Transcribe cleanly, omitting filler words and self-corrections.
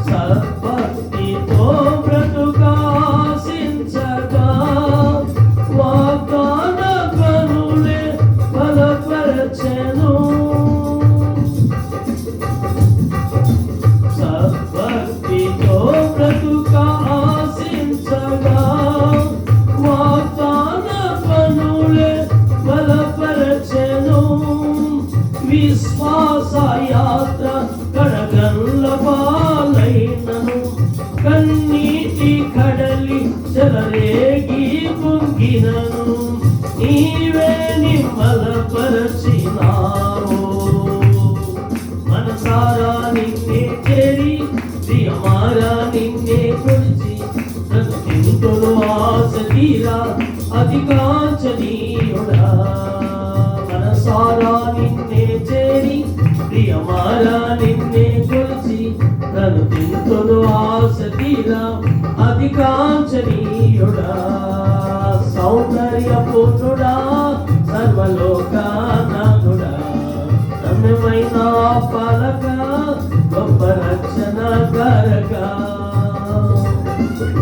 సద్భక్తితో బ్రతుకాశించగా వాగ్దాన కనులే బలపరచెను. సద్భక్తితో బ్రతుకాశించగా వాగ్దాన కనులే బలపరచెను. విశ్వాస యాత్ర కడగల్ల పాలైనను కన్నీటి కడలి చెలరేగి పొంగినను నీవే నిమ్మలపరచినావు. మనసారా నిన్నే చేరి ప్రియమారా నిన్నే కొలిచి బ్రతుకింతును ఆశ తీరా అధికాంచనీయుడా. మనసారా నిన్నే చేరి ప్రియమారా నిన్నే కొలిచి బ్రతుకింతును ఆశ తీరా అధికాంచనీయుడా. సౌందర్యపూర్ణుడా సర్వలోకానాథుడా రమ్యమైన పాలక గొప్ప రక్షణ కారక